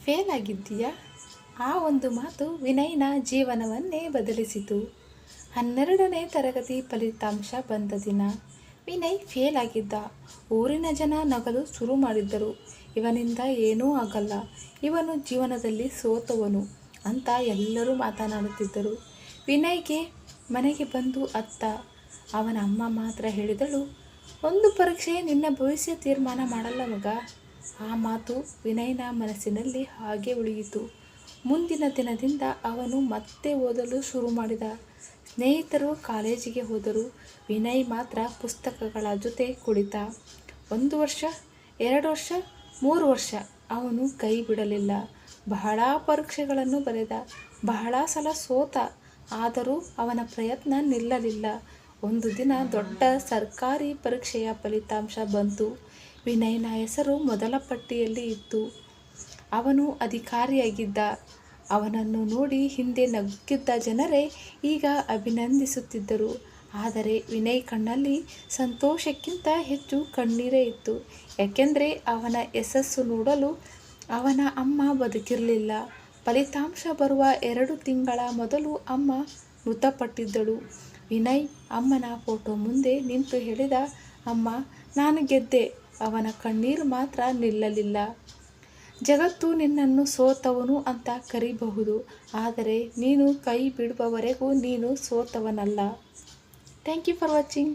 Fail ಆಗಿದ್ದೀಯಾ? ಆ ಒಂದು ಮಾತು ವಿನಯ್ನ ಜೀವನವನ್ನೇ ಬದಲಿಸಿತು. 12ನೇ ತರಗತಿ ಫಲಿತಾಂಶ ಬಂದ ದಿನ ವಿನಯ್ ಫೇಲ್ ಆಗಿದ್ದ. ಊರಿನ ಜನ ನಗಲು ಶುರು ಮಾಡಿದ್ದರು. ಇವನಿಂದ ಏನೂ ಆಗಲ್ಲ, ಇವನು ಜೀವನದಲ್ಲಿ ಸೋತವನು ಅಂತ ಎಲ್ಲರೂ ಮಾತನಾಡುತ್ತಿದ್ದರು. ವಿನಯ್ಗೆ ಮನೆಗೆ ಬಂದು ಅತ್ತ ಅವನ ಅಮ್ಮ ಮಾತ್ರ ಹೇಳಿದಳು, ಒಂದು ಪರೀಕ್ಷೆ ನಿನ್ನ ಭವಿಷ್ಯ ತೀರ್ಮಾನ ಮಾಡಲ್ಲ ಮಗ. ಆ ಮಾತು ವಿನಯ್ನ ಮನಸ್ಸಿನಲ್ಲಿ ಹಾಗೆ ಉಳಿಯಿತು. ಮುಂದಿನ ದಿನದಿಂದ ಅವನು ಮತ್ತೆ ಓದಲು ಶುರು ಮಾಡಿದ. ಸ್ನೇಹಿತರು ಕಾಲೇಜಿಗೆ ಹೋದರು. ವಿನಯ್ ಮಾತ್ರ ಪುಸ್ತಕಗಳ ಜೊತೆ ಕುಳಿತ. 1 ವರ್ಷ, 2 ವರ್ಷ, 3 ವರ್ಷ ಅವನು ಕೈ ಬಿಡಲಿಲ್ಲ. ಬಹಳ ಪರೀಕ್ಷೆಗಳನ್ನು ಬರೆದ, ಬಹಳ ಸಲ ಸೋತ. ಆದರೂ ಅವನ ಪ್ರಯತ್ನ ನಿಲ್ಲಲಿಲ್ಲ. ಒಂದು ದಿನ ದೊಡ್ಡ ಸರ್ಕಾರಿ ಪರೀಕ್ಷೆಯ ಫಲಿತಾಂಶ ಬಂತು. ವಿನಯ್ನ ಹೆಸರು ಮೊದಲ ಪಟ್ಟಿಯಲ್ಲಿ ಇತ್ತು. ಅವನು ಅಧಿಕಾರಿಯಾಗಿದ್ದ. ಅವನನ್ನು ನೋಡಿ ಹಿಂದೆ ನಗ್ಗಿದ್ದ ಜನರೇ ಈಗ ಅಭಿನಂದಿಸುತ್ತಿದ್ದರು. ಆದರೆ ವಿನಯ್ ಕಣ್ಣಲ್ಲಿ ಸಂತೋಷಕ್ಕಿಂತ ಹೆಚ್ಚು ಕಣ್ಣೀರೇ ಇತ್ತು. ಯಾಕೆಂದರೆ ಅವನ ಯಶಸ್ಸು ನೋಡಲು ಅವನ ಅಮ್ಮ ಬದುಕಿರಲಿಲ್ಲ. ಫಲಿತಾಂಶ ಬರುವ 2 ತಿಂಗಳ ಮೊದಲು ಅಮ್ಮ ಮೃತಪಟ್ಟಿದ್ದಳು. ವಿನಯ್ ಅಮ್ಮನ ಫೋಟೋ ಮುಂದೆ ನಿಂತು ಹೇಳಿದ, ಅಮ್ಮ, ನಾನು ಗೆದ್ದೆ. ಅವನ ಕಣ್ಣೀರು ಮಾತ್ರ ನಿಲ್ಲಲಿಲ್ಲ. ಜಗತ್ತು ನಿನ್ನನ್ನು ಸೋತವನು ಅಂತ ಕರೀಬಹುದು, ಆದರೆ ನೀನು ಕೈ ಬಿಡುವವರೆಗೂ ನೀನು ಸೋತವನಲ್ಲ. Thank you for watching.